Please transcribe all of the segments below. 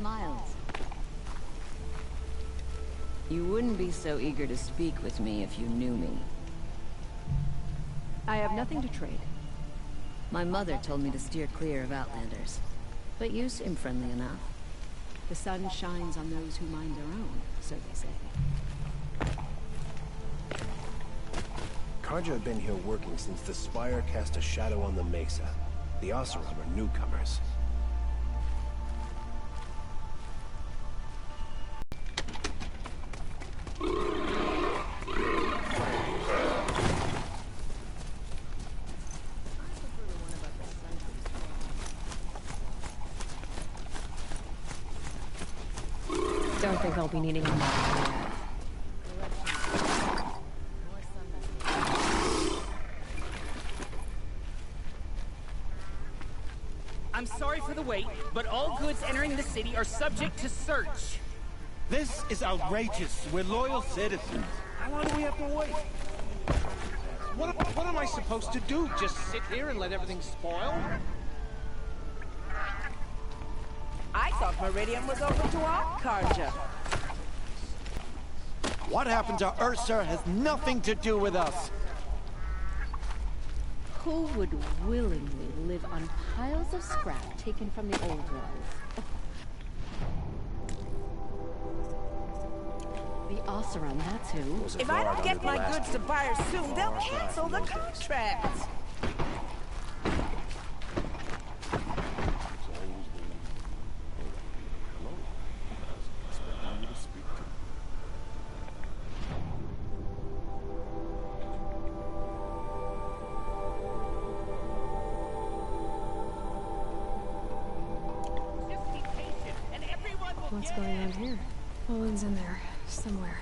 smiles. You wouldn't be so eager to speak with me if you knew me. I have nothing to trade. My mother told me to steer clear of Outlanders. But you seem friendly enough. The sun shines on those who mind their own, so they say. Karja have been here working since the Spire cast a shadow on the Mesa. The Oseram are newcomers. Don't think I'll be needing a map. I'm sorry for the wait, but all goods entering the city are subject to search. This is outrageous. We're loyal citizens. How long do we have to wait? What am I supposed to do? Just sit here and let everything spoil? I thought Meridian was open to all Karja. What happened to Ursa has nothing to do with us. Who would willingly live on piles of scrap taken from the old world? The Oseram, that's who. If I don't get my goods to buyers soon, they'll cancel the contract. What's going on here? Owen's in there, somewhere.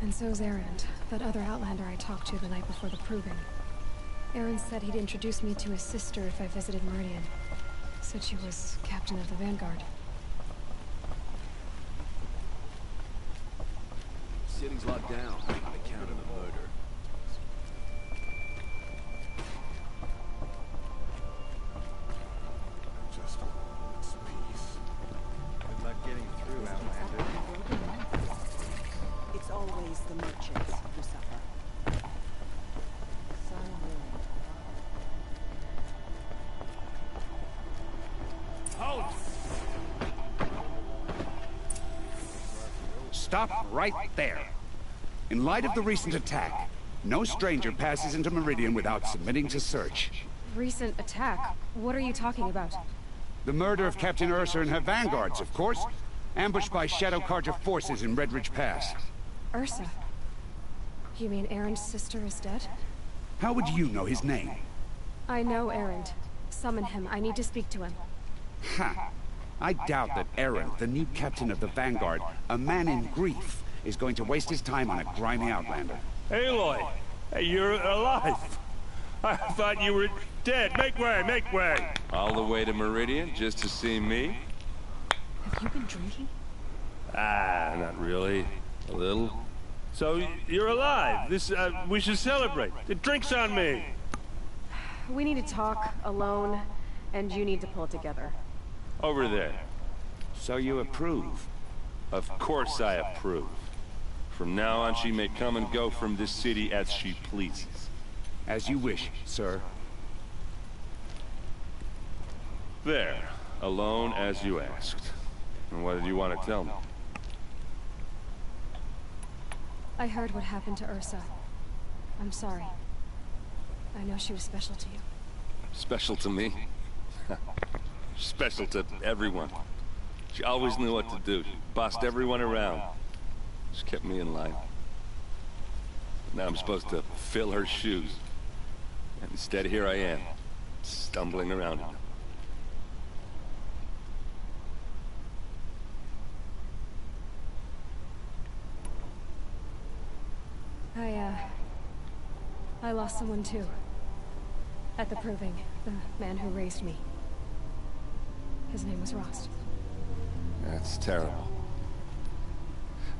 And so's Erend, that other Outlander I talked to the night before the proving. Erend said he'd introduce me to his sister if I visited Meridian. Said she was captain of the Vanguard. City's locked down on account of the murder. Just wants peace. Good luck getting through, Outlander. It's always the merchants who suffer. Halt! Stop right there. In light of the recent attack, no stranger passes into Meridian without submitting to search. Recent attack? What are you talking about? The murder of Captain Ursa and her vanguards, of course. Ambushed by Shadow Karja forces in Red Ridge Pass. Ursa? You mean Erend's sister is dead? How would you know his name? I know Erend. Summon him. I need to speak to him. Ha! I doubt that Erend, the new captain of the Vanguard, a man in grief, is going to waste his time on a grimy Outlander. Aloy! Hey, you're alive! I thought you were dead. Make way, make way! All the way to Meridian just to see me? Have you been drinking? Ah, not really. A little. So, you're alive. We should celebrate. The drink's on me! We need to talk, alone, and you need to pull it together. Over there. So you approve? Of course I approve. From now on, she may come and go from this city as she pleases. As you wish, sir. There. Alone as you asked. And what did you want to tell me? I heard what happened to Ursa. I'm sorry. I know she was special to you. Special to me? Special to everyone. She always knew what to do. She bossed everyone around. She kept me in line. Now I'm supposed to fill her shoes. And instead, here I am, stumbling around in them. I lost someone too. At the proving, the man who raised me. His name was Rost. That's terrible.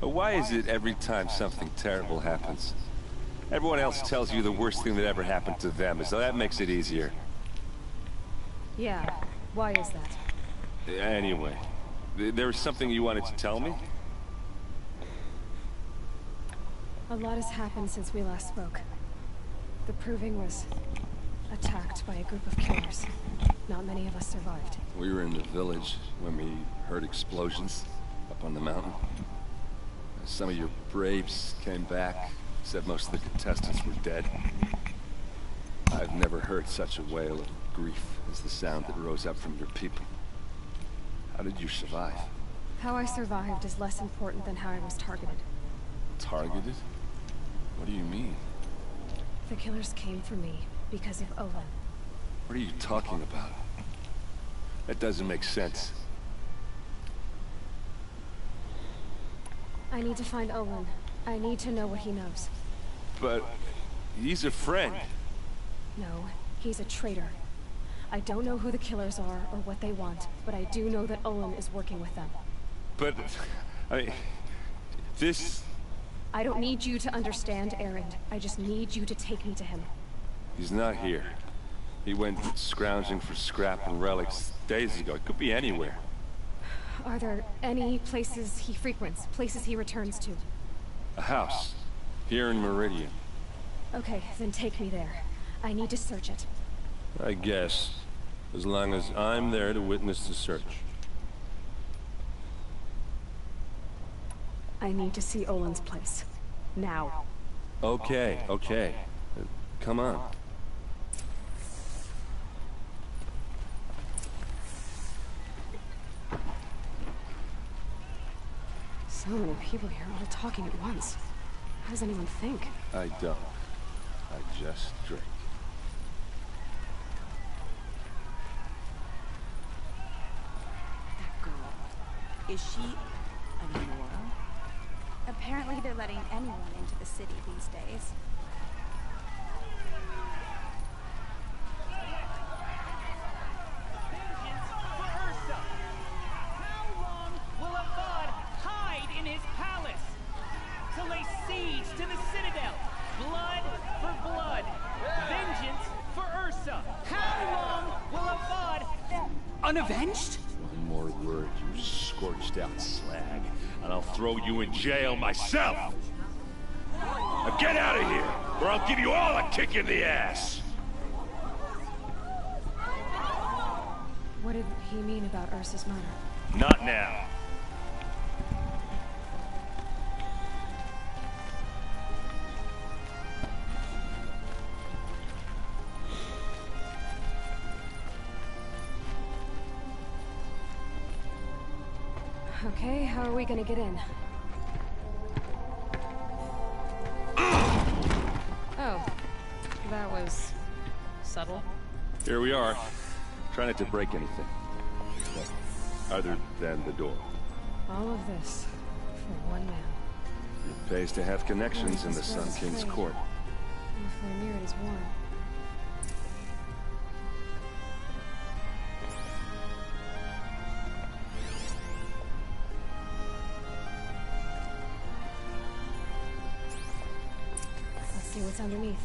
But why is it every time something terrible happens, everyone else tells you the worst thing that ever happened to them, as though that makes it easier? Yeah, why is that? Anyway, There was something you wanted to tell me? A lot has happened since we last spoke. The Proving was attacked by a group of killers. Not many of us survived. We were in the village when we heard explosions up on the mountain. Some of your braves came back, said most of the contestants were dead. I've never heard such a wail of grief as the sound that rose up from your people. How did you survive? How I survived is less important than how I was targeted. Targeted? What do you mean? The killers came for me because of Olin. What are you talking about? That doesn't make sense. I need to find Olin. I need to know what he knows. But he's a friend. No, he's a traitor. I don't know who the killers are or what they want, but I do know that Olin is working with them. But, this... I don't need you to understand, Erend. I just need you to take me to him. He's not here. He went scrounging for scrap and relics days ago. It could be anywhere. Are there any places he frequents, places he returns to? A house. Here in Meridian. Okay, then take me there. I need to search it. I guess. As long as I'm there to witness the search. I need to see Olin's place. Now. Okay. Come on. So many people here all talking at once. How does anyone think? I don't. I just drink. That girl. Is she a Nora? Apparently they're letting anyone into the city these days. Vengeance for Ursa! How long will Avad hide in his palace? To lay siege to the citadel. Blood for blood. Vengeance for Ursa. How long will Avad... Unavenged? One more word, you scorched out slag, and I'll throw you in jail myself! Now get out of here, or I'll give you all a kick in the ass! What did he mean about Ursa's murder? Not now. Okay, how are we gonna get in? Oh, that was subtle. Here we are. Try not to break anything. Other than the door. All of this for one man. It pays to have connections in the Sun King's court. And if we're near it is warm. Let's see what's underneath.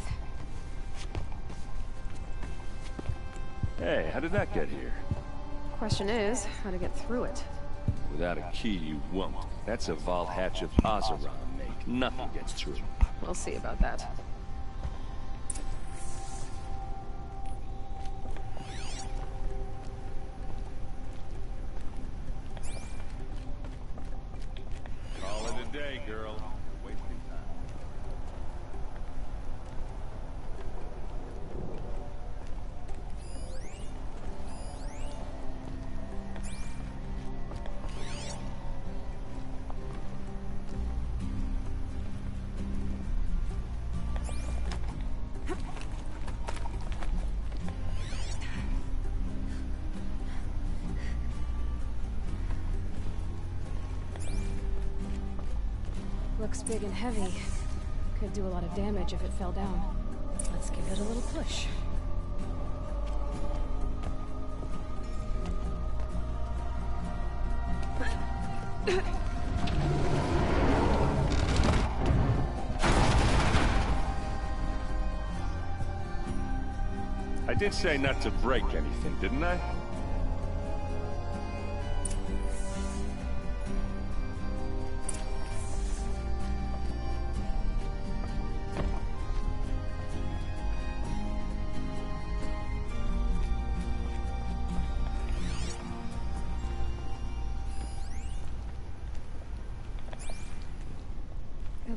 Hey, how did that get here? Question is, how to get through it. Without a key, you won't. That's a vault hatch of Azeron make. Nothing gets through. We'll see about that. Call it a day, girl. You're wasting time. Looks big and heavy. Could do a lot of damage if it fell down. Let's give it a little push. I did say not to break anything, didn't I?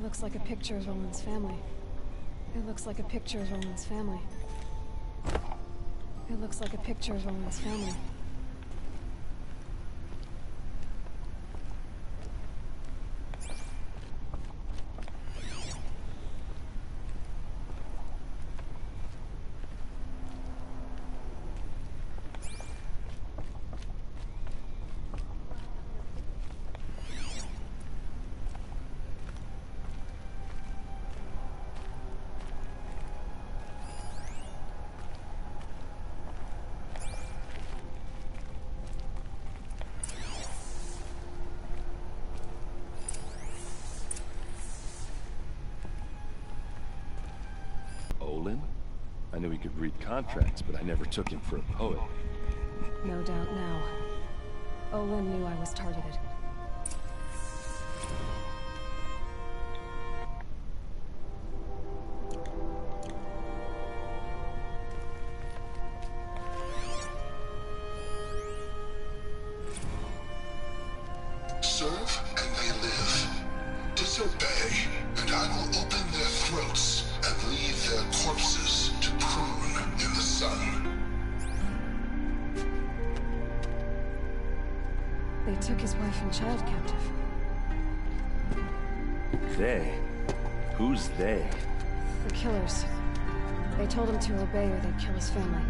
It looks like a picture of Olin's family. It looks like a picture of Olin's family. It looks like a picture of Olin's family. Olin? I knew he could read contracts, but I never took him for a poet. No doubt now. Olin knew I was targeted. Serve and they live. Disobey, and I will open their throats and leave their corpses to prune in the sun. They took his wife and child captive. They? Who's they? The killers. They told him to obey or they'd kill his family.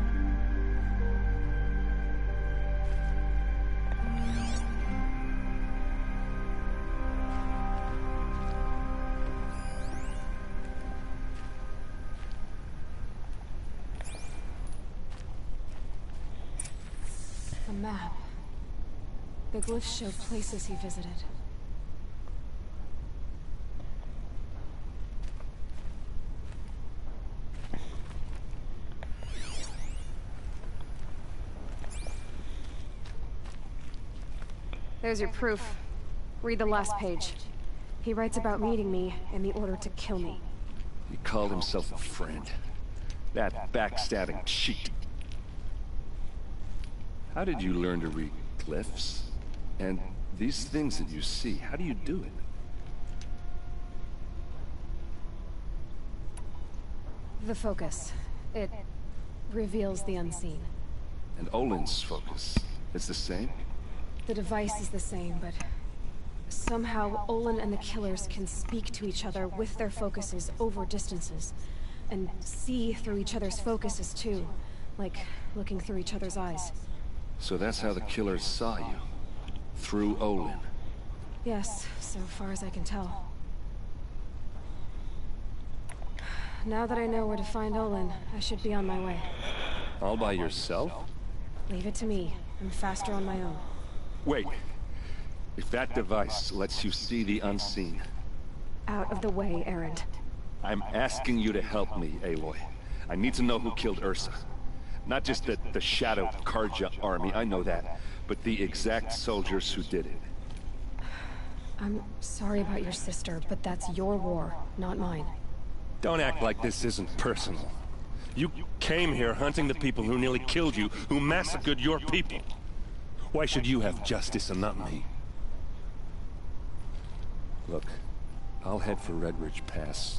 A map. The glyphs show places he visited. There's your proof. Read the last page. He writes about meeting me and the order to kill me. He called himself a friend. That backstabbing cheat. How did you learn to read glyphs? And these things that you see, how do you do it? The focus. It reveals the unseen. And Olin's focus, it's the same? The device is the same, but somehow Olin and the killers can speak to each other with their focuses over distances, and see through each other's focuses too, like looking through each other's eyes. So that's how the killers saw you? Through Olin? Yes, so far as I can tell. Now that I know where to find Olin, I should be on my way. All by yourself? Leave it to me. I'm faster on my own. Wait. If that device lets you see the unseen... Out of the way, Erend. I'm asking you to help me, Aloy. I need to know who killed Ursa. Not just the Shadow Karja army, I know that, but the exact soldiers who did it. I'm sorry about your sister, but that's your war, not mine. Don't act like this isn't personal. You came here hunting the people who nearly killed you, who massacred your people. Why should you have justice and not me? Look, I'll head for Red Ridge Pass,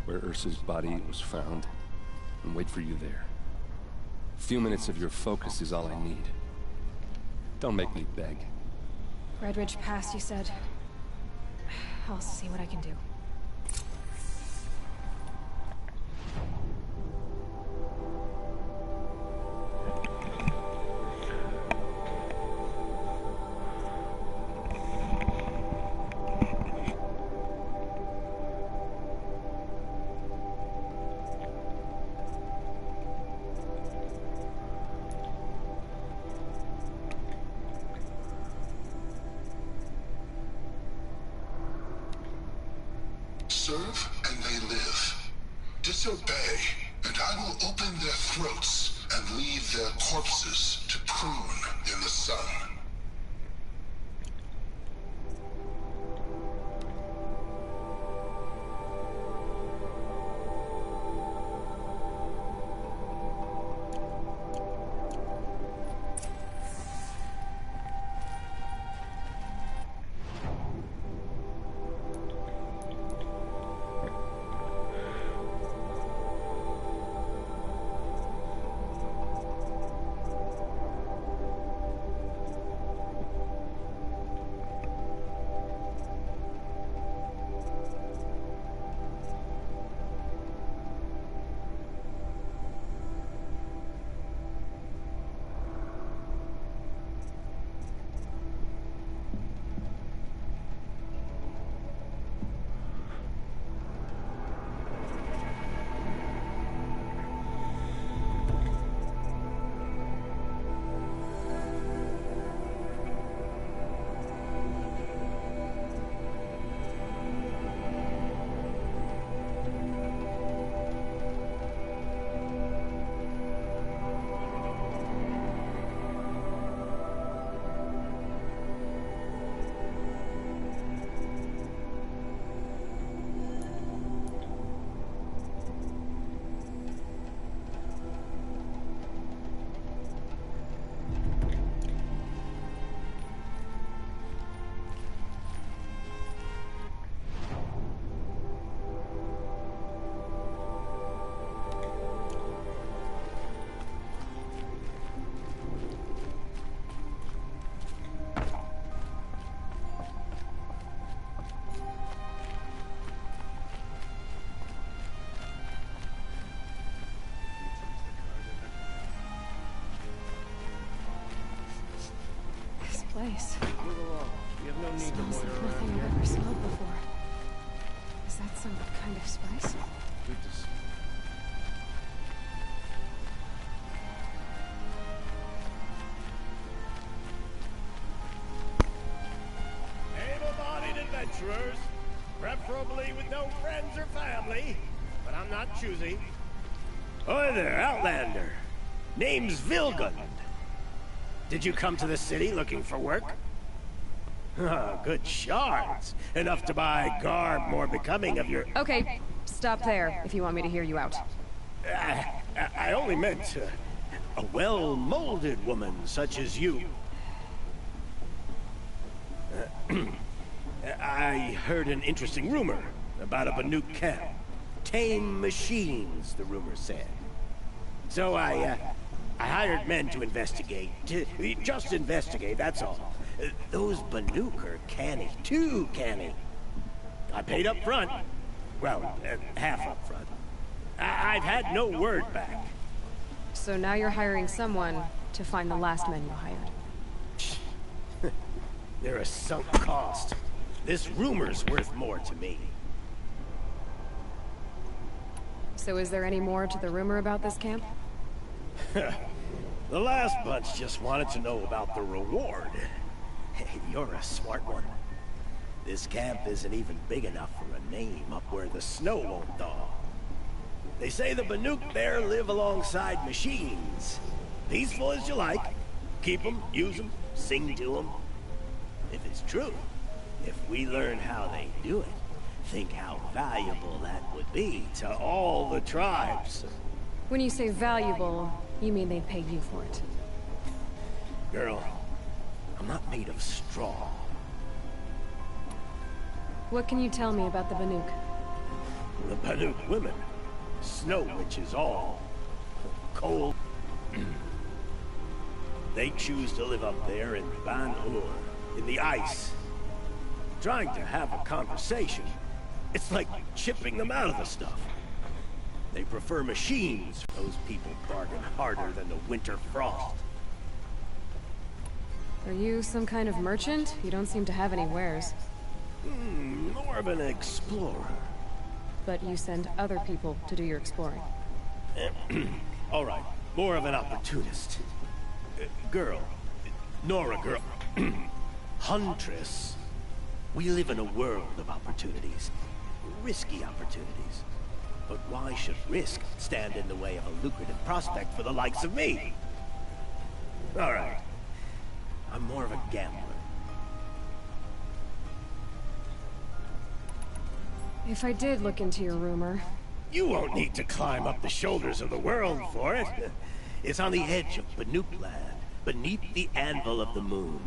where Ursa's body was found, and wait for you there. A few minutes of your focus is all I need. Don't make me beg. Red Ridge Pass, you said? I'll see what I can do. Serve and they live. Disobey, and I will open their throats and leave their corpses to prune in the sun. place. Move along. We have no need to Smells loiter like around nothing here. I've ever smelled before. Is that some kind of spice? Good to see. Able-bodied adventurers, preferably with no friends or family, but I'm not choosy. Oi there, Outlander. Name's Vilgund. Did you come to the city looking for work? Oh, good shards. Enough to buy garb more becoming of your... Okay, stop there if you want me to hear you out. I only meant a well-molded woman such as you. I heard an interesting rumor about a Banuk camp. Tame machines, the rumor said. So I hired men to investigate. Just investigate, that's all. Those Banuk are canny, too canny. I paid up front. Well, half up front. I've had no word back. So now you're hiring someone to find the last men you hired. They're a sunk cost. This rumor's worth more to me. So is there any more to the rumor about this camp? The last bunch just wanted to know about the reward. Hey, you're a smart one. This camp isn't even big enough for a name up where the snow won't thaw. They say the Banuk there live alongside machines. Peaceful as you like. Keep them, use them, sing to them. If it's true, if we learn how they do it, think how valuable that would be to all the tribes. When you say valuable, you mean they'd pay you for it. Girl, I'm not made of straw. What can you tell me about the Banuk? The Banuk women. Snow witches all. Cold. They choose to live up there in Ban-Hur, in the ice. Trying to have a conversation. It's like chipping them out of the stuff. They prefer machines. Those people bargain harder than the winter frost. Are you some kind of merchant? You don't seem to have any wares. More of an explorer. But you send other people to do your exploring. All right, more of an opportunist. Girl. Nora girl. Huntress. We live in a world of opportunities. Risky opportunities. But why should risk stand in the way of a lucrative prospect for the likes of me? All right. I'm more of a gambler. If I did look into your rumor... You won't need to climb up the shoulders of the world for it. It's on the edge of Banuk land, beneath the anvil of the moon.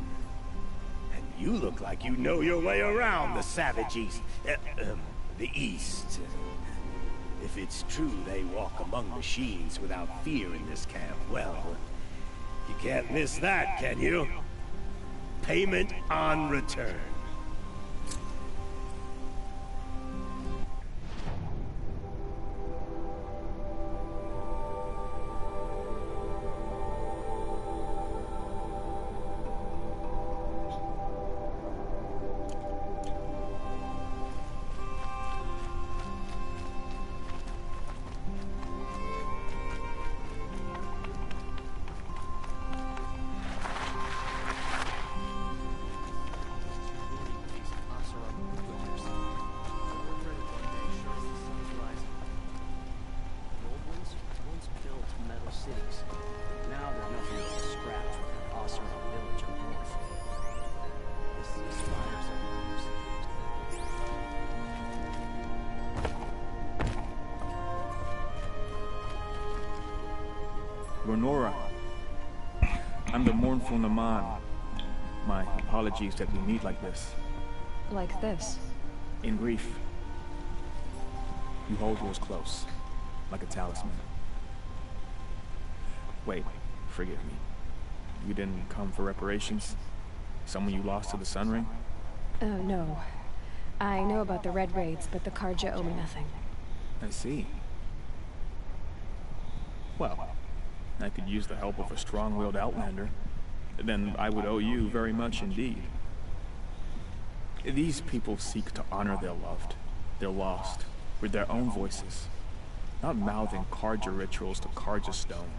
And you look like you know your way around the savage east. The east. If it's true they walk among machines without fear in this camp, well, you can't miss that, can you? Payment on return. Nora, I'm the mournful Naman. My apologies that we meet like this. Like this? In grief. You hold yours close, like a talisman. Wait, forgive me. You didn't come for reparations? Someone you lost to the Sun Ring? No. I know about the Red Raids, but the Karja owe me nothing. I see. Well, I could use the help of a strong-willed outlander. then I would owe you very much indeed. These people seek to honor their loved, their lost, with their own voices, not mouthing Carja rituals to Carja stone.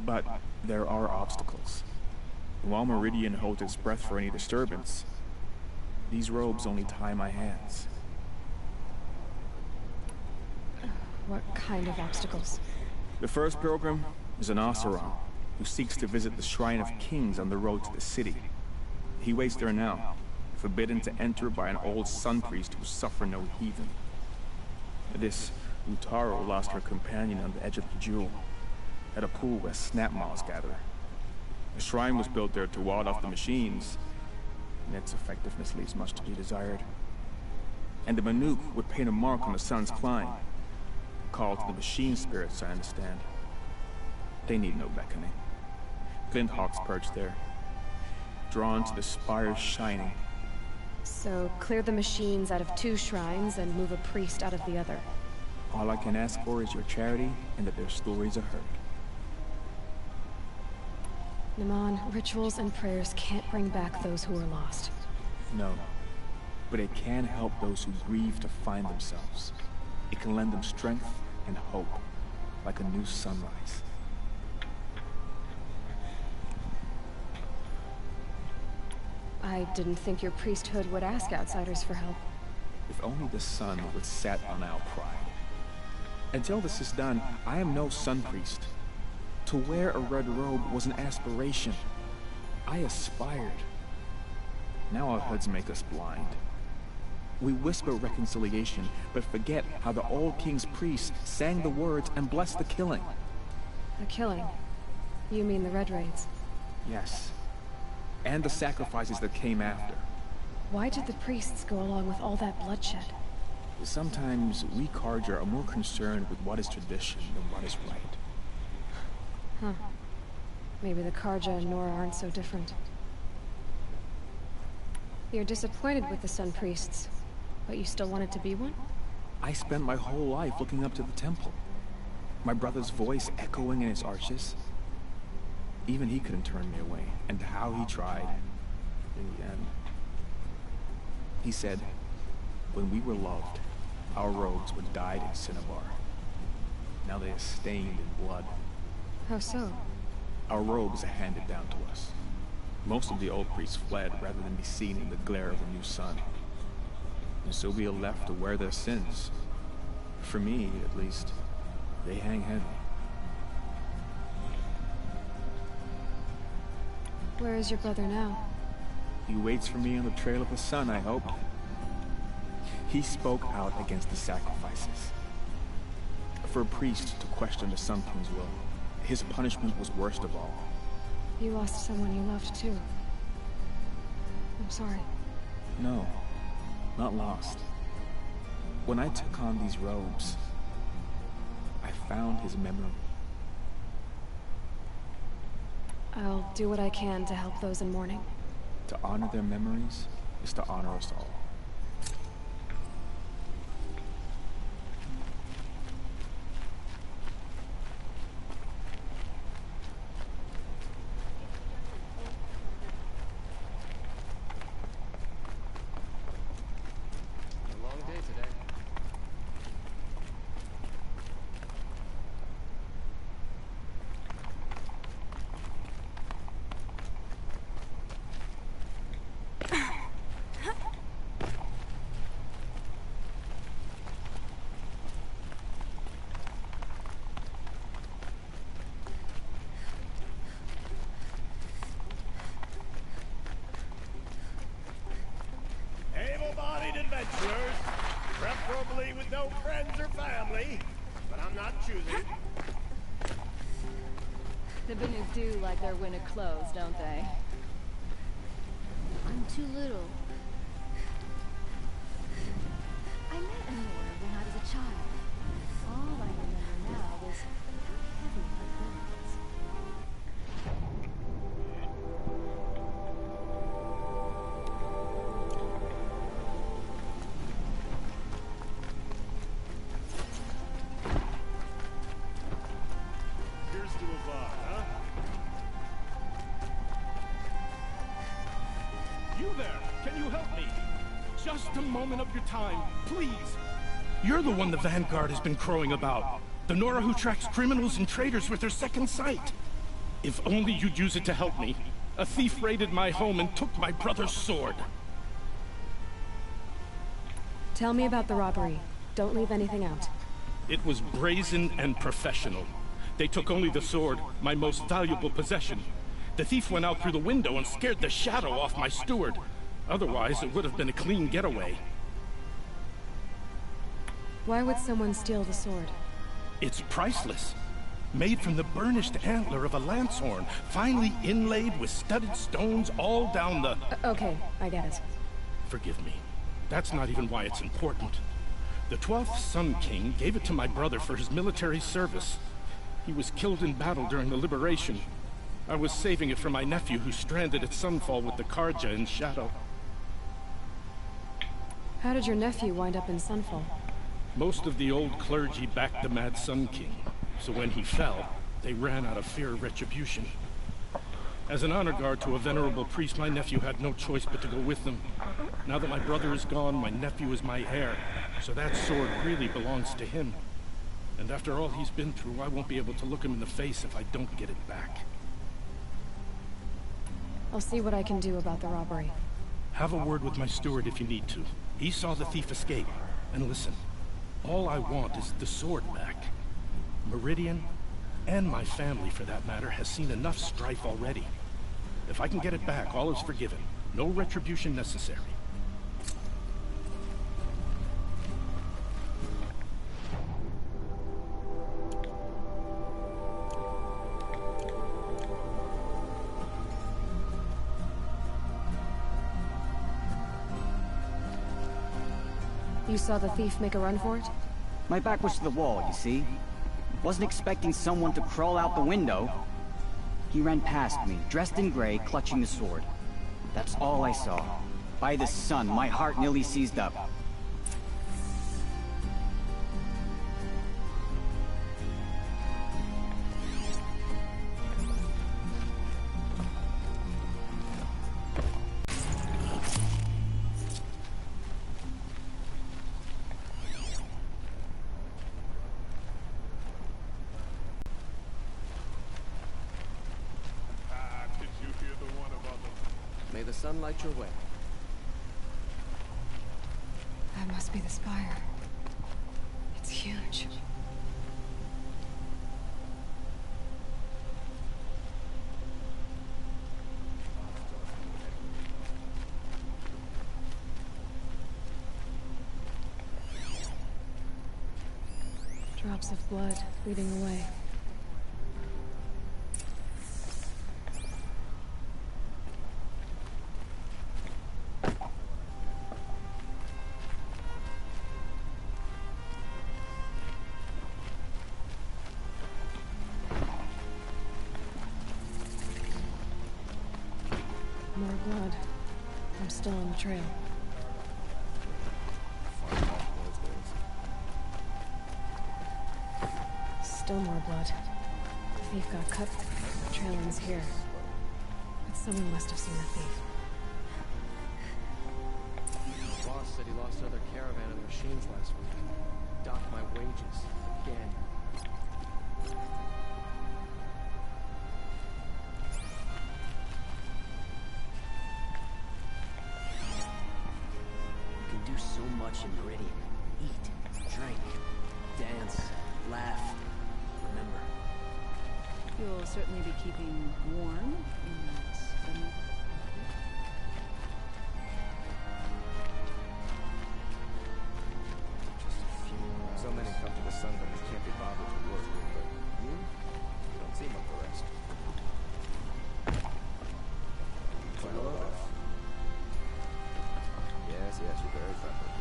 But there are obstacles. While Meridian holds its breath for any disturbance, these robes only tie my hands. What kind of obstacles? The first pilgrim is an Oseram who seeks to visit the Shrine of Kings on the road to the city. He waits there now, forbidden to enter by an old sun priest who suffer no heathen. This Utaro lost her companion on the edge of the jewel, at a pool where snap moths gather. The shrine was built there to ward off the machines, and its effectiveness leaves much to be desired. And the Manuk would paint a mark on the sun's climb, a call to the machine spirits, I understand. They need no beckoning. Glint hawks perch there, drawn to the spire's shining. So, clear the machines out of 2 shrines and move a priest out of the other. All I can ask for is your charity and that their stories are heard. Naman, rituals and prayers can't bring back those who are lost. No, but it can help those who grieve to find themselves. It can lend them strength and hope, like a new sunrise. I didn't think your priesthood would ask outsiders for help. If only the sun would set on our pride. Until this is done, I am no sun priest. To wear a red robe was an aspiration. I aspired. Now our hoods make us blind. We whisper reconciliation, but forget how the old king's priests sang the words and blessed the killing. The killing? You mean the Red Raids? Yes. And the sacrifices that came after. Why did the priests go along with all that bloodshed? Sometimes we Carja are more concerned with what is tradition than what is right. Huh. Maybe the Carja and Nora aren't so different. You're disappointed with the Sun Priests, but you still wanted to be one? I spent my whole life looking up to the temple. My brother's voice echoing in its arches. Even he couldn't turn me away, and how he tried. In the end, he said, when we were loved, our robes were dyed in cinnabar. Now they are stained in blood. How so? Our robes are handed down to us. Most of the old priests fled rather than be seen in the glare of a new sun. And so we are left to wear their sins. For me, at least, they hang heavy. Where is your brother now? He waits for me on the trail of the sun, I hope. He spoke out against the sacrifices. For a priest to question the Sun King's will, his punishment was worst of all. You lost someone you loved, too. I'm sorry. No, not lost. When I took on these robes, I found his memory. I'll do what I can to help those in mourning. To honor their memories is to honor us all. Able-bodied adventurers, preferably with no friends or family, but I'm not choosing. The Banuk do like their winter clothes, don't they? I'm too little. I met Nora when I was a child. All I remember now is how heavy her clothes. Here's to a bar, huh? moment of your time, please. You're the one the Vanguard has been crowing about. The Nora who tracks criminals and traitors with her second sight. If only you'd use it to help me. A thief raided my home and took my brother's sword. Tell me about the robbery. Don't leave anything out. It was brazen and professional. They took only the sword, my most valuable possession. The thief went out through the window and scared the shadow off my steward. Otherwise, it would have been a clean getaway. Why would someone steal the sword? It's priceless. Made from the burnished antler of a lancehorn, finely inlaid with studded stones all down the... Okay, I get it. Forgive me. That's not even why it's important. The 12th Sun King gave it to my brother for his military service. He was killed in battle during the liberation. I was saving it for my nephew who's stranded at Sunfall with the Karja in Shadow. How did your nephew wind up in Sunfall? Most of the old clergy backed the Mad Sun King, so when he fell, they ran out of fear of retribution. As an honor guard to a venerable priest, my nephew had no choice but to go with them. Now that my brother is gone, my nephew is my heir, so that sword really belongs to him. And after all he's been through, I won't be able to look him in the face if I don't get it back. I'll see what I can do about the robbery. Have a word with my steward if you need to. He saw the thief escape. And listen, all I want is the sword back. Meridian, and my family for that matter, has seen enough strife already. If I can get it back, all is forgiven. No retribution necessary. You saw the thief make a run for it? My back was to the wall, you see? Wasn't expecting someone to crawl out the window. He ran past me, dressed in gray, clutching the sword. That's all I saw. By the sun, my heart nearly seized up. May the sun light your way. That must be the spire. It's huge. Drops of blood leading away. More blood. I'm still on the trail. Still more blood. The thief got cut. The trail ends here. But someone must have seen the thief. The boss said he lost another caravan of machines last week. Docked my wages. Again. Do so much in Meridian. Eat, drink, dance, laugh. Remember. You'll certainly be keeping warm in that stomach. Just a few. So many come to the sun that they can't be bothered to work. But you don't seem like the rest. Yes, you're very friendly.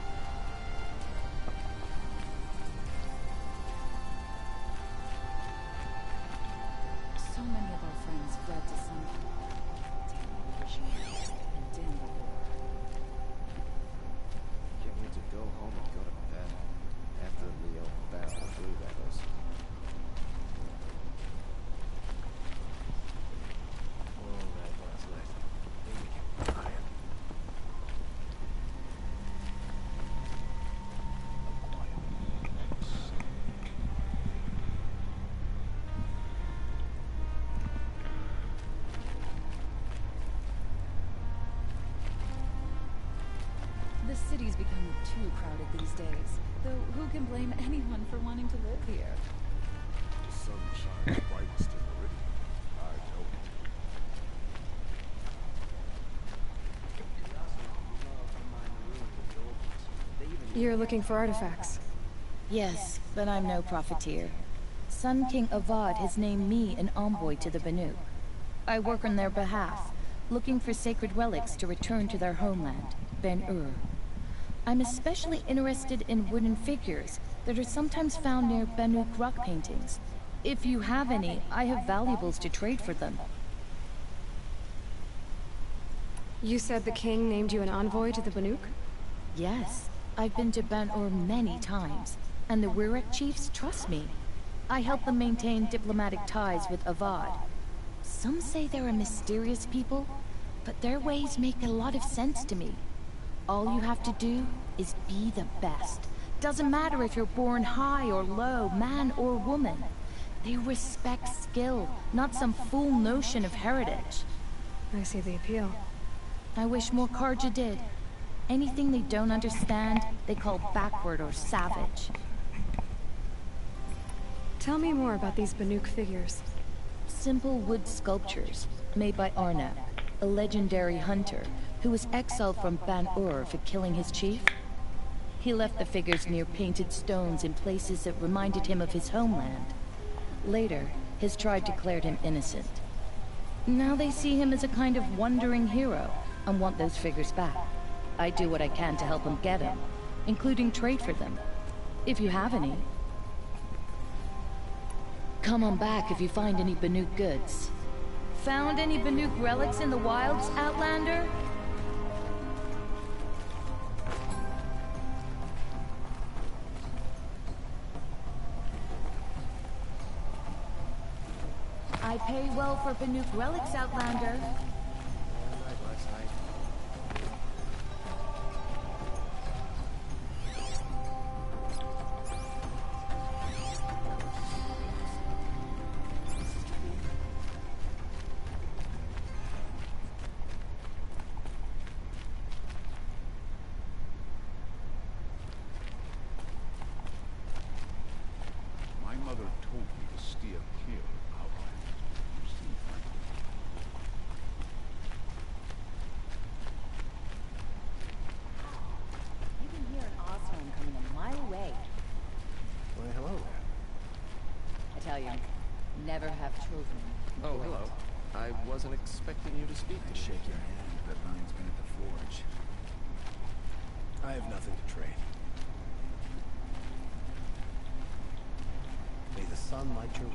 So many of our friends fled to Sunfall. And damn the war. Can't wait to go home and go to bed. After the meal, bath, and blue battles. All right, what's left? Maybe we can buy it. city's become too crowded these days. Though who can blame anyone for wanting to live here? The sun shines brightest in Meridian. I know it. You're looking for artifacts? Yes, but I'm no profiteer. Sun King Avad has named me an envoy to the Banuk. I work on their behalf, looking for sacred relics to return to their homeland, Ben-Ur. I'm especially interested in wooden figures that are sometimes found near Banuk rock paintings. If you have any, I have valuables to trade for them. You said the king named you an envoy to the Banuk? Yes, I've been to Ben-Ur many times, and the Wirek chiefs trust me. I help them maintain diplomatic ties with Avad. Some say they're a mysterious people, but their ways make a lot of sense to me. All you have to do is be the best. Doesn't matter if you're born high or low, man or woman. They respect skill, not some fool notion of heritage. I see the appeal. I wish more Karja did. Anything they don't understand, they call backward or savage. Tell me more about these Banuk figures. Simple wood sculptures, made by Arnak, a legendary hunter who was exiled from Ben-Ur for killing his chief. He left the figures near painted stones in places that reminded him of his homeland. Later, his tribe declared him innocent. Now they see him as a kind of wandering hero and want those figures back. I do what I can to help them get them, including trade for them, if you have any. Come on back if you find any Banuk goods. Found any Banuk relics in the wilds, Outlander? I pay well for Banuk relics, Outlander. My mother told me to steer clear of outlanders. You seem friendly. You can hear an Osram coming a mile away. Why, hello there. I tell you, never have children. Oh, hello. I wasn't expecting you to speak to me. Shake your hand, but mine's been at the forge. I have nothing to trade. May the sun light your way.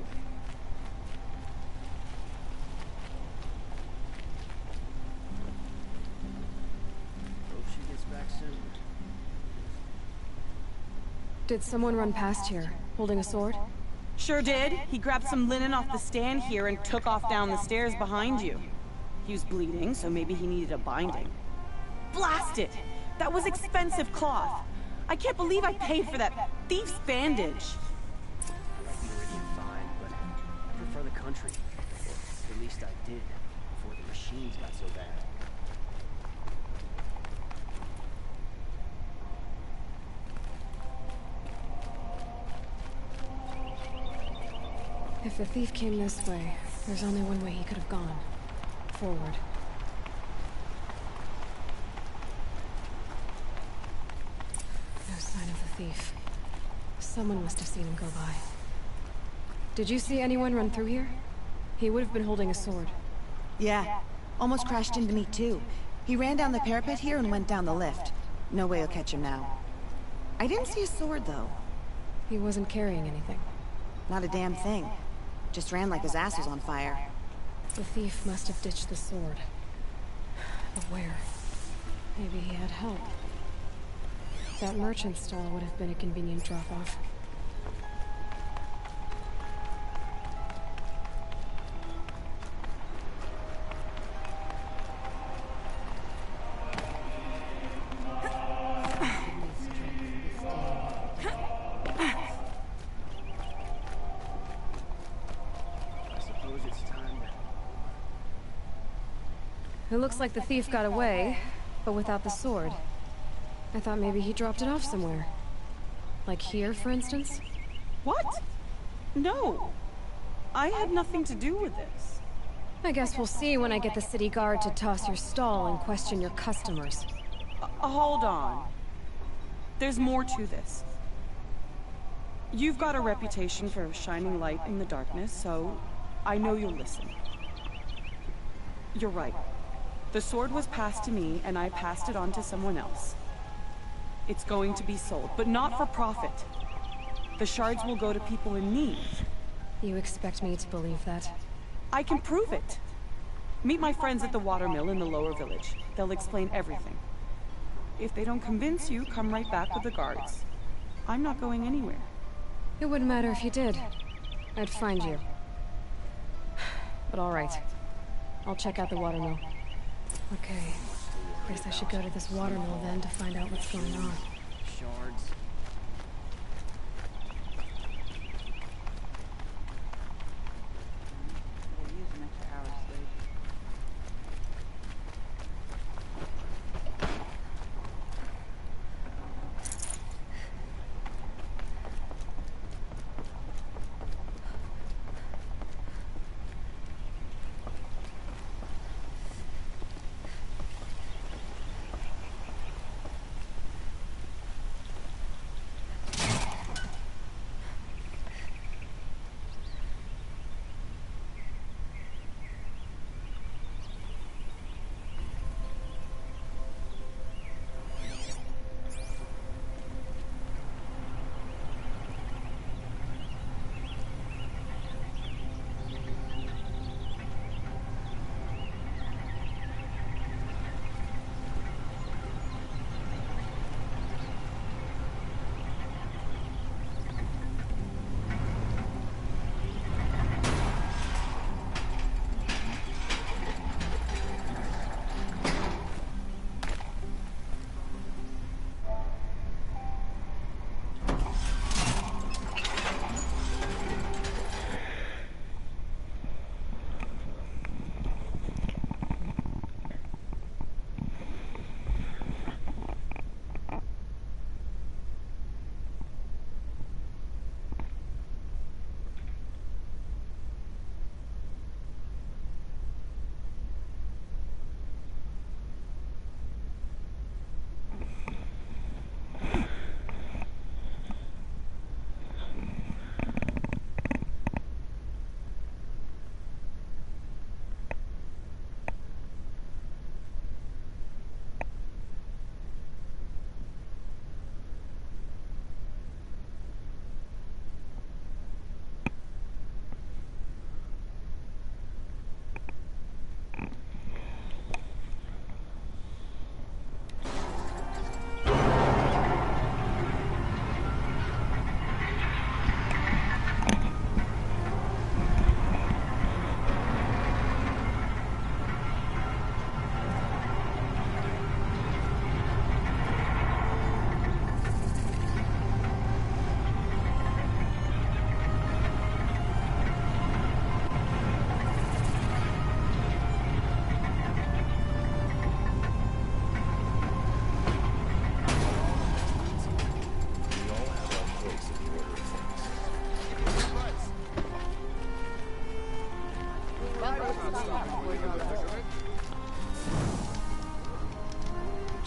Hope she gets back soon. Did someone run past here, holding a sword? Sure did. He grabbed some linen off the stand here and took off down the stairs behind you. He was bleeding, so maybe he needed a binding. Blast it! That was expensive cloth. I can't believe I paid for that thief's bandage. I like Meridian fine, but I prefer the country. Or at least I did, before the machines got so bad. If the thief came this way, there's only one way he could have gone. Forward. No sign of the thief. Someone must have seen him go by. Did you see anyone run through here? He would have been holding a sword. Yeah, almost crashed into me too. He ran down the parapet here and went down the lift. No way I'll catch him now. I didn't see a sword though. He wasn't carrying anything. Not a damn thing. Just ran like his ass was on fire. The thief must have ditched the sword. But where? Maybe he had help. That merchant stall would have been a convenient drop-off. It looks like the thief got away, but without the sword. I thought maybe he dropped it off somewhere. Like here, for instance? What? No. I had nothing to do with this. I guess we'll see when I get the city guard to toss your stall and question your customers. Hold on. There's more to this. You've got a reputation for shining light in the darkness, so I know you'll listen. You're right. The sword was passed to me, and I passed it on to someone else. It's going to be sold, but not for profit. The shards will go to people in need. You expect me to believe that? I can prove it. Meet my friends at the watermill in the lower village. They'll explain everything. If they don't convince you, come right back with the guards. I'm not going anywhere. It wouldn't matter if you did. I'd find you. But all right. I'll check out the watermill. Okay. Guess I should go to this watermill then to find out what's going on. Shards.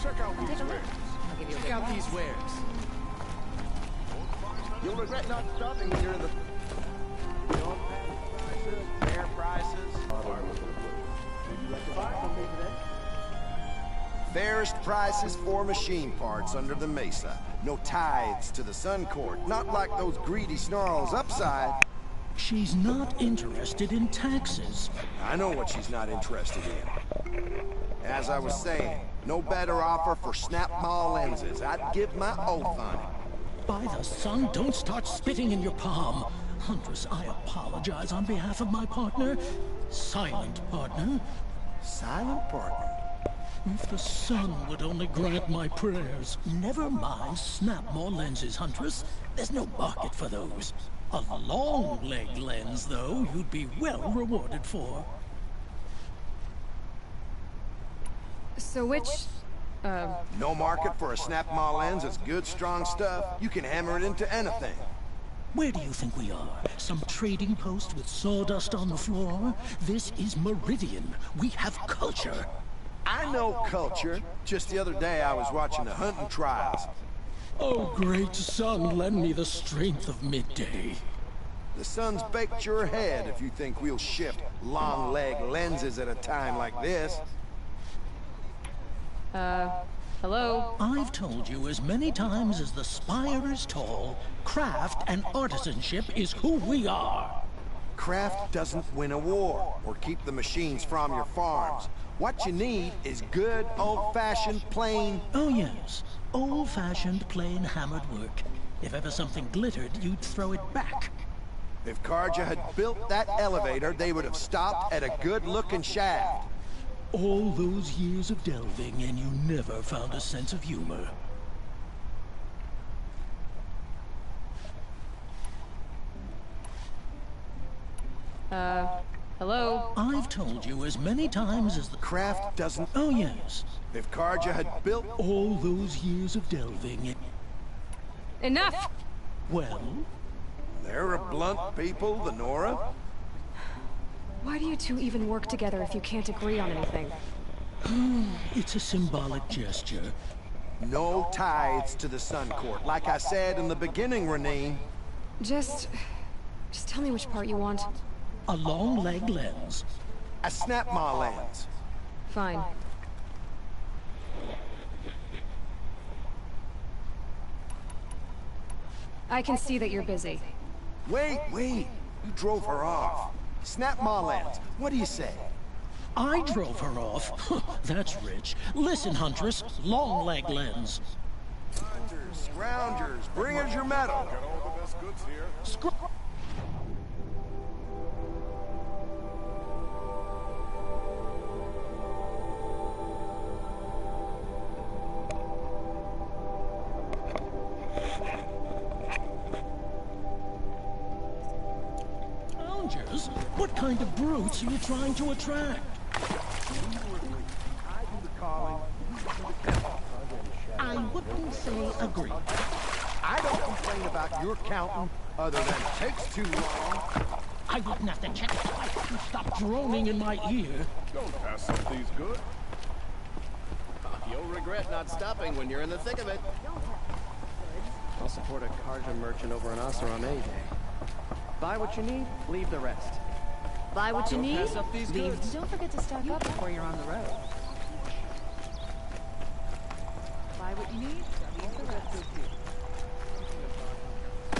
Check out these wares. Check out these wares. You'll regret not stopping here in the... Fair prices. Fairest prices for machine parts under the mesa. No tithes to the Sun Court. Not like those greedy snarls upside. She's not interested in taxes. I know what she's not interested in. As I was saying, no better offer for snap-ball lenses. I'd give my oath on it. By the sun, don't start spitting in your palm. Huntress, I apologize on behalf of my partner. Silent partner. Silent partner? If the sun would only grant my prayers. Never mind snap-more lenses, Huntress. There's no market for those. A long-leg lens, though, you'd be well rewarded for. So which No market for a snap-maw lens that's good, strong stuff. You can hammer it into anything. Where do you think we are? Some trading post with sawdust on the floor? This is Meridian. We have culture. I know culture. Just the other day I was watching the hunting trials. Oh, great sun, lend me the strength of midday. The sun's baked your head if you think we'll shift long-leg lenses at a time like this. Hello? I've told you as many times as the spire is tall, craft and artisanship is who we are. Craft doesn't win a war or keep the machines from your farms. What you need is good, old-fashioned, plain... Oh, yes. Old-fashioned, plain hammered work. If ever something glittered, you'd throw it back. If Karja had built that elevator, they would have stopped at a good-looking shaft. All those years of delving, and you never found a sense of humor. Hello? I've told you as many times as the craft doesn't... Oh, yes. If Karja had built... All those years of delving... Enough! Well? They're a blunt people, the Nora. Why do you two even work together if you can't agree on anything? It's a symbolic gesture. No tithes to the Sun Court. Like I said in the beginning, Renee. Just tell me which part you want. A long leg lens. A snap-maw lens. Fine. I can see that you're busy. Wait. You drove her off. Snap-maw lens. What do you say? I drove her off? That's rich. Listen, Huntress. Long leg lens. Scroungers, bring us your metal. Got all the best goods here. Scroungers? What kind of brutes are you trying to attract? I wouldn't say agree. I don't complain about your counting, other than it takes too long. I wouldn't have to check it twice to stop droning in my ear. Don't pass up these goods. You'll regret not stopping when you're in the thick of it. I'll support a Karja merchant over an Oseram any day. Buy what you need, leave the rest. Buy what you need, pass up these leave. goods. Don't forget to stock up before you're on the road. Buy what you need, leave the rest.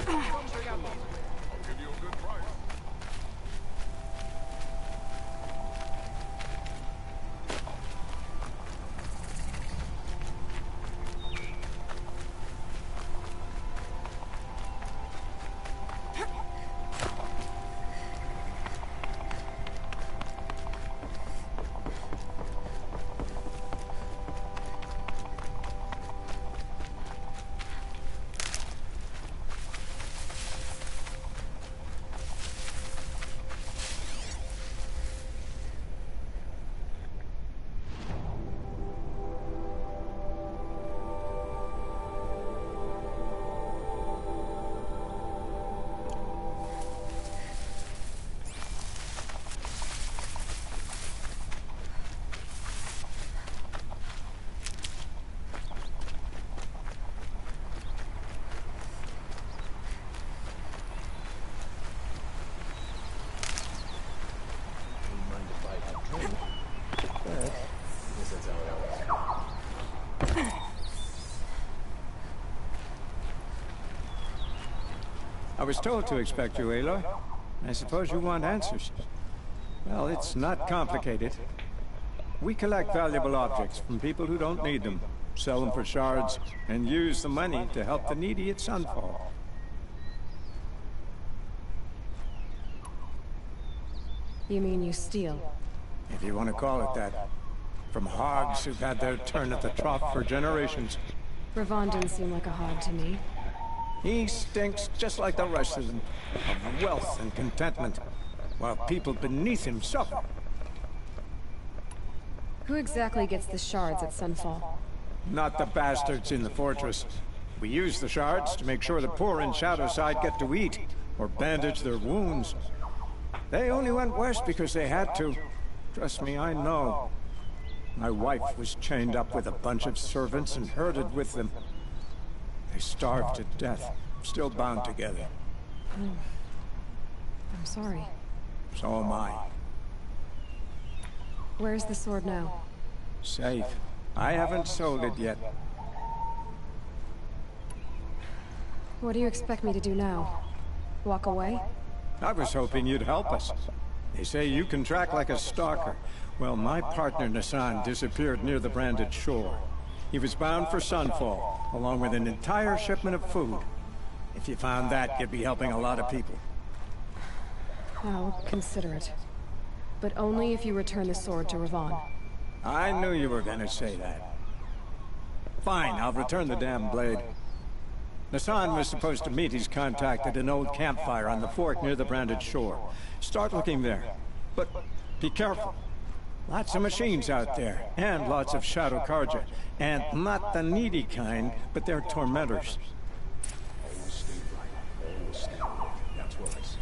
I'll give you a good price. I was told to expect you, Aloy. I suppose you want answers. Well, it's not complicated. We collect valuable objects from people who don't need them, sell them for shards, and use the money to help the needy at Sunfall. You mean you steal? If you want to call it that. From hogs who've had their turn at the trough for generations. Ravon didn't seem like a hog to me. He stinks just like the rest of them, of wealth and contentment, while people beneath him suffer. Who exactly gets the shards at Sunfall? not the bastards in the fortress. We use the shards to make sure the poor in Shadowside get to eat, or bandage their wounds. They only went west because they had to. Trust me, I know. My wife was chained up with a bunch of servants and herded with them. They starved to death, still bound together. Oh. I'm sorry. So am I. Where's the sword now? Safe. I haven't sold it yet. What do you expect me to do now? Walk away? I was hoping you'd help us. They say you can track like a stalker. Well, my partner Nassan disappeared near the branded shore. He was bound for Sunfall, along with an entire shipment of food. If you found that, you'd be helping a lot of people. I'll consider it. But only if you return the sword to Ravon. I knew you were gonna say that. Fine, I'll return the damn blade. Nassan was supposed to meet his contact at an old campfire on the fork near the branded shore. Start looking there. But be careful. Lots of machines out there, and lots of Shadow Karja. And not the needy kind, but they're tormentors. Always stay right. Always stay right. That's what I say.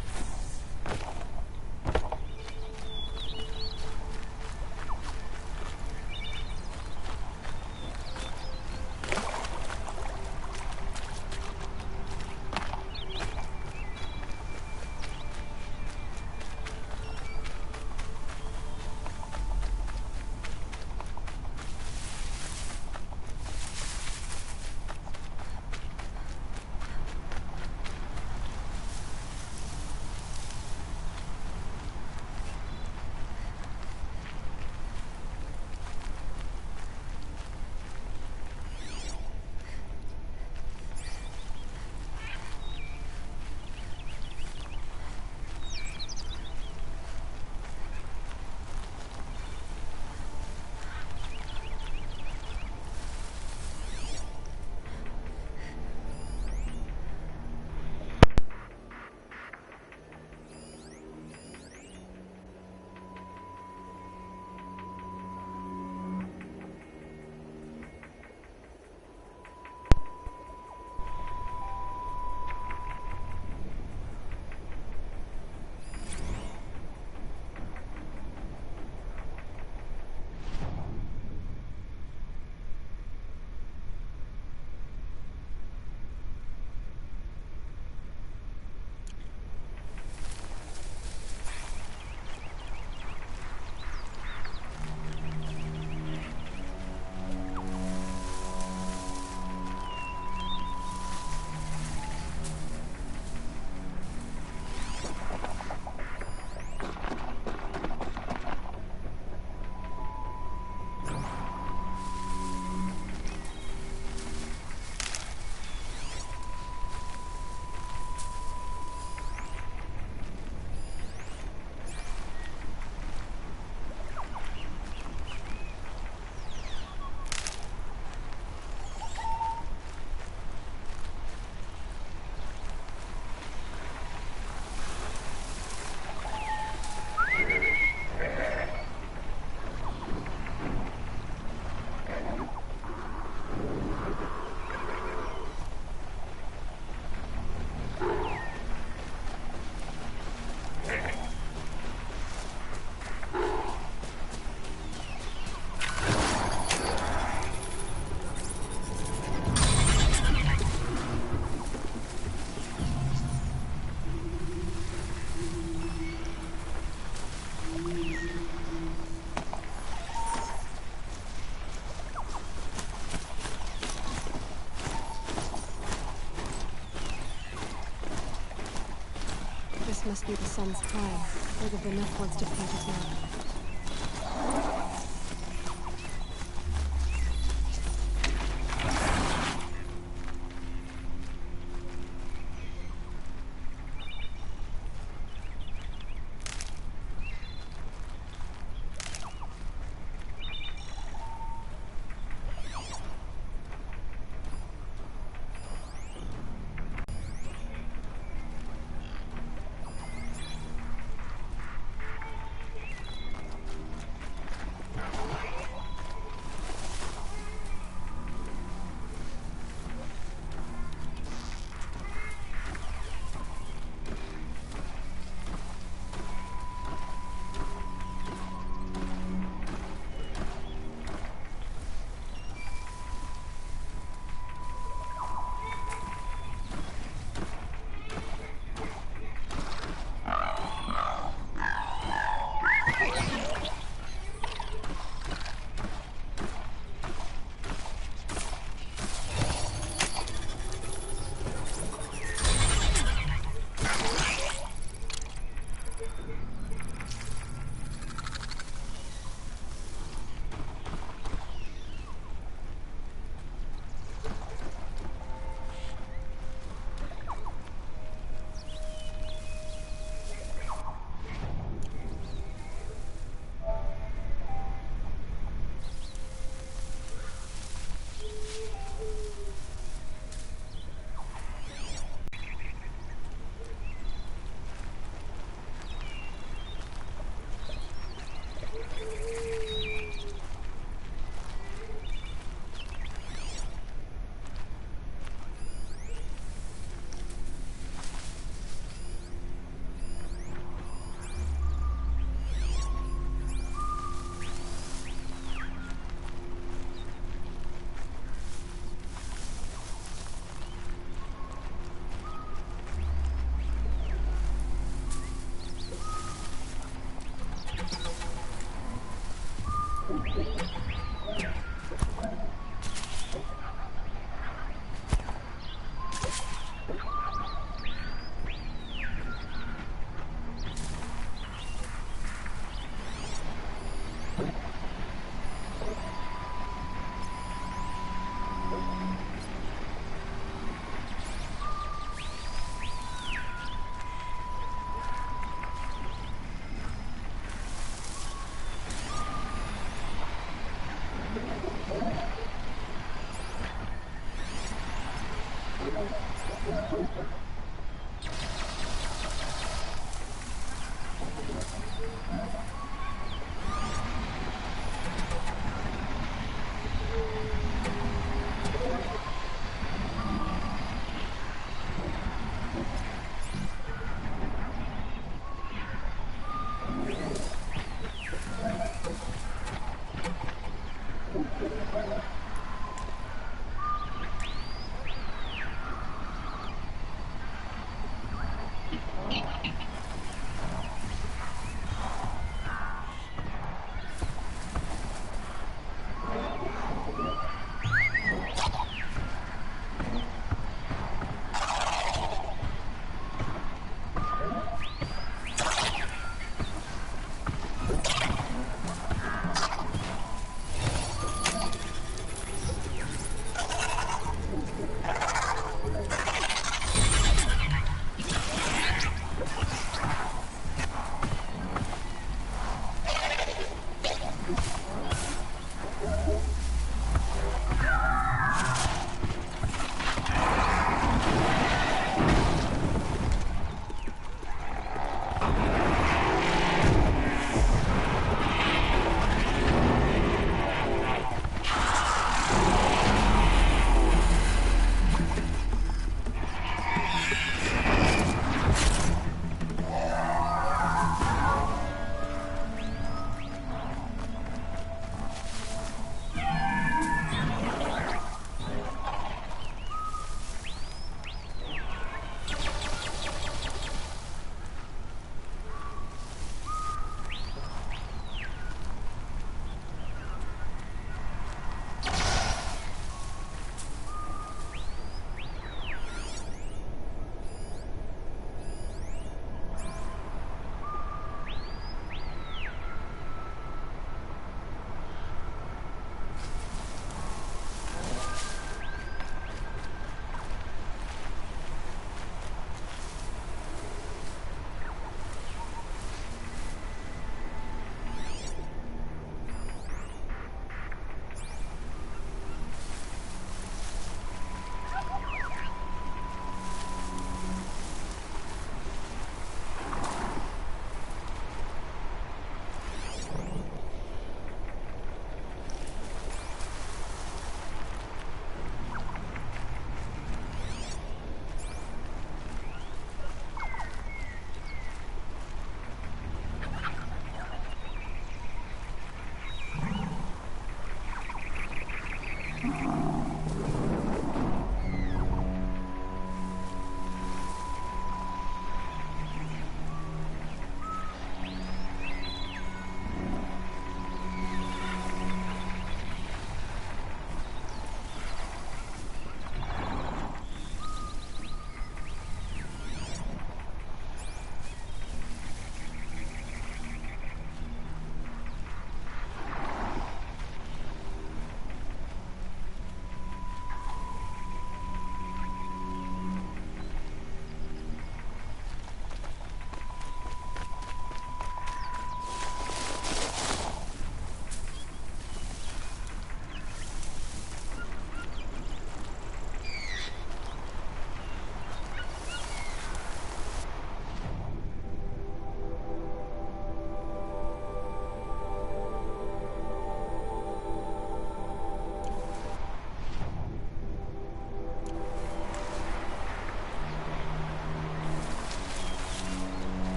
This must be the sun's prime, where the Veneth wants to paint his map.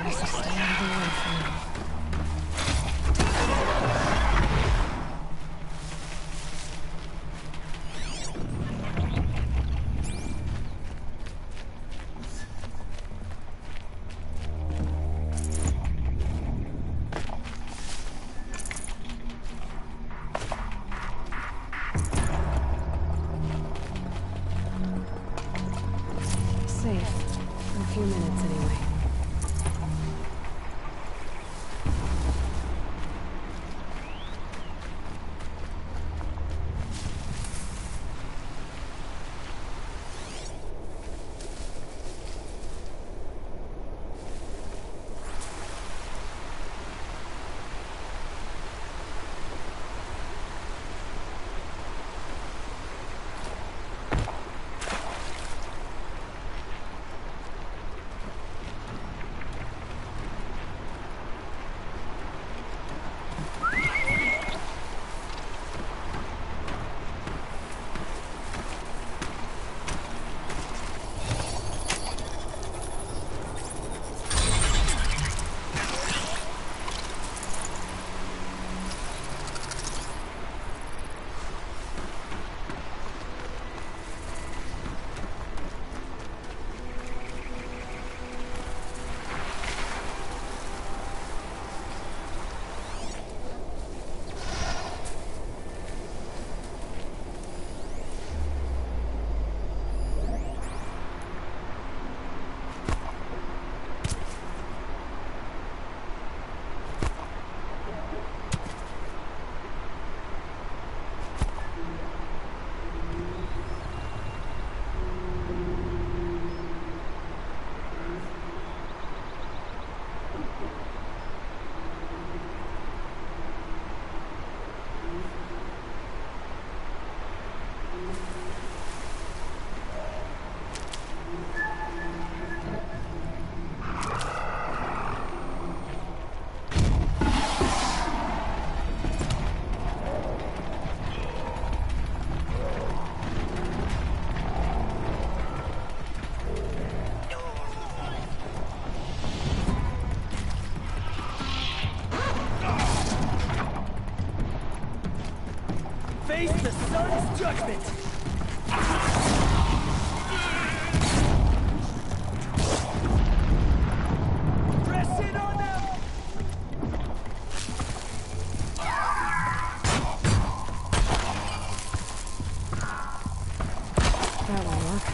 Best to stay out of the way for now. Safe. For a few minutes, anyway. Face the sun's judgment! Press in on them! That will work.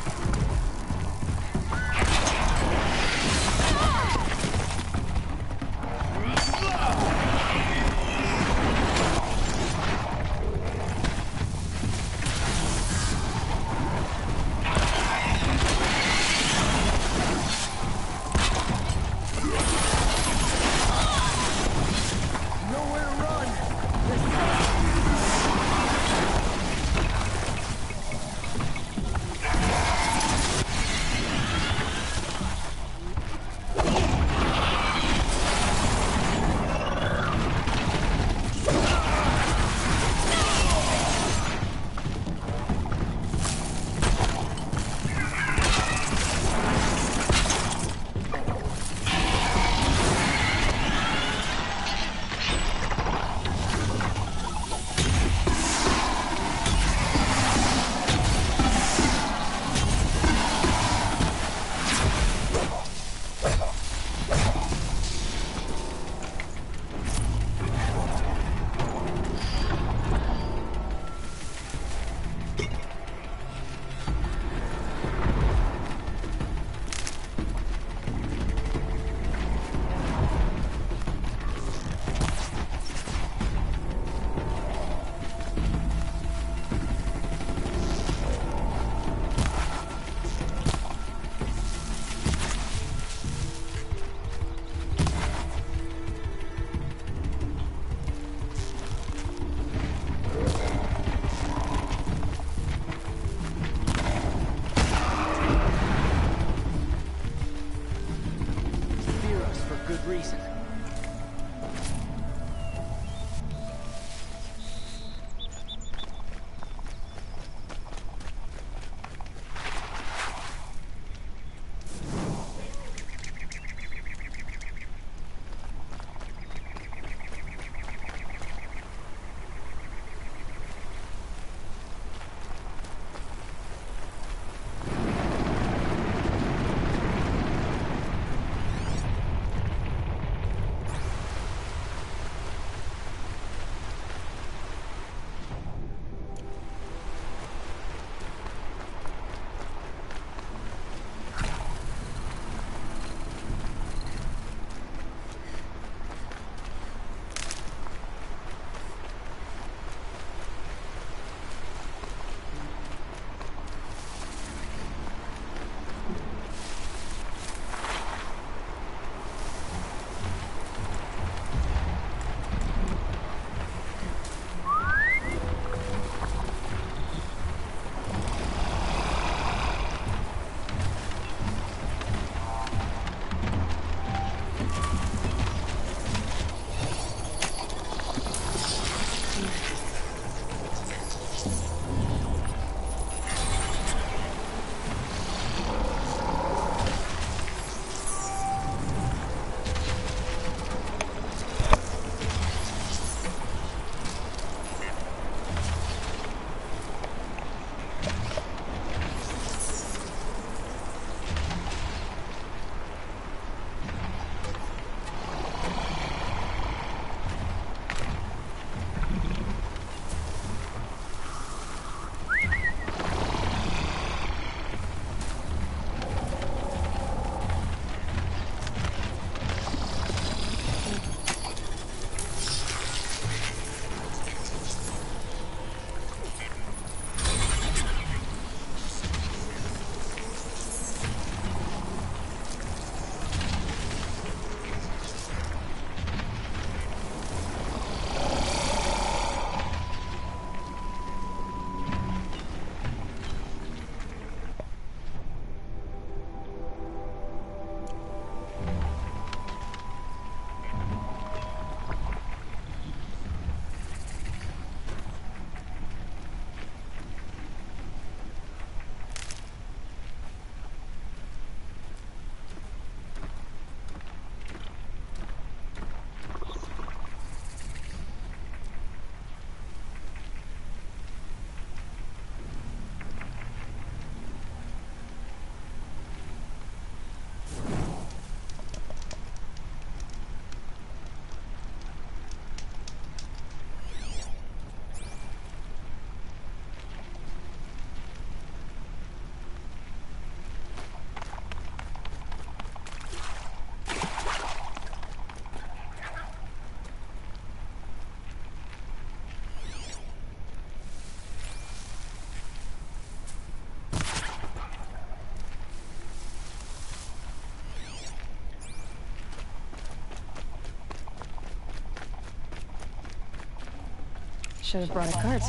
Should have brought a cart.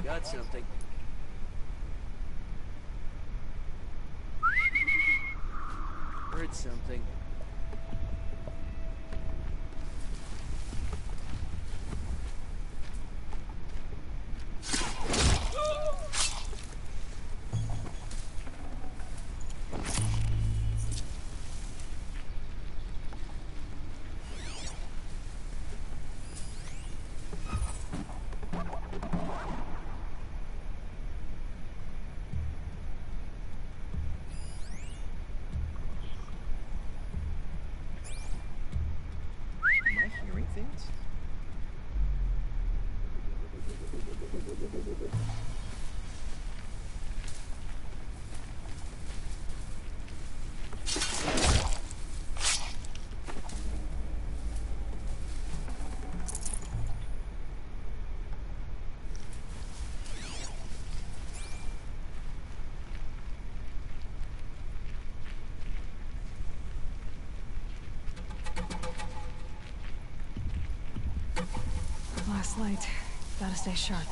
Got something. Heard something. Things? Last light. Gotta stay sharp.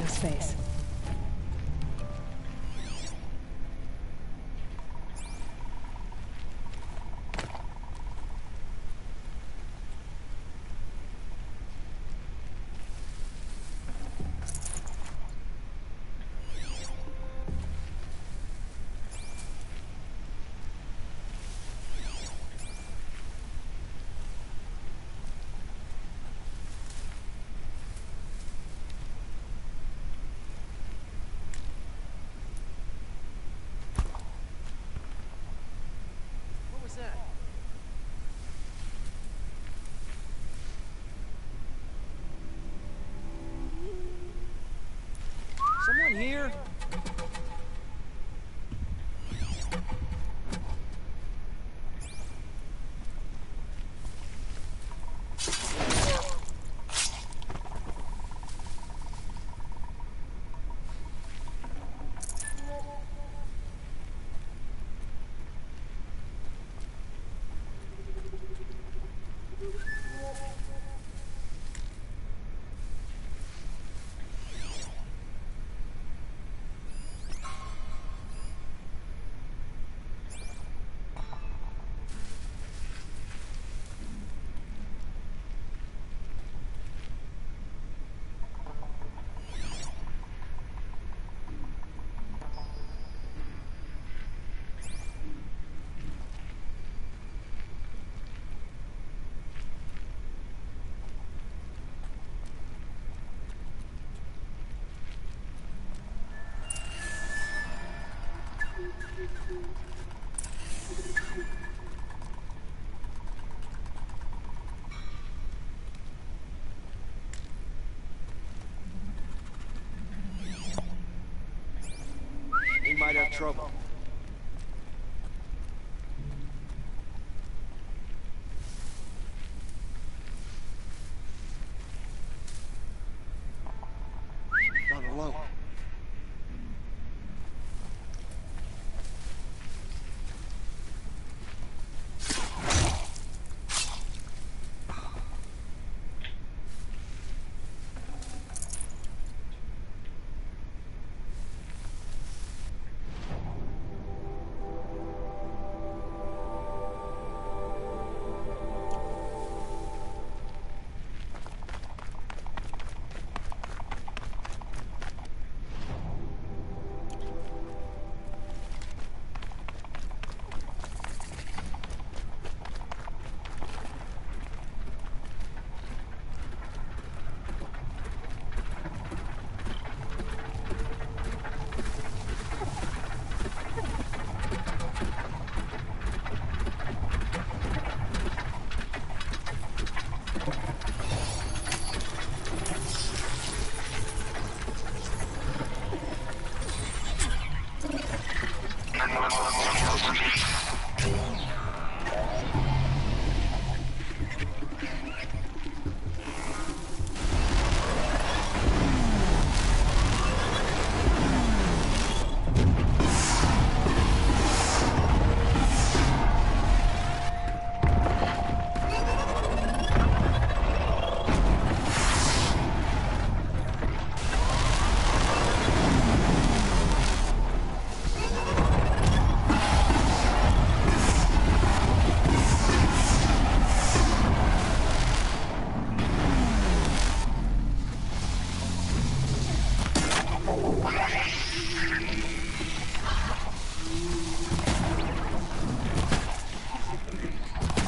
no space. Someone here? We might have trouble. Not alone.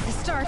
To start,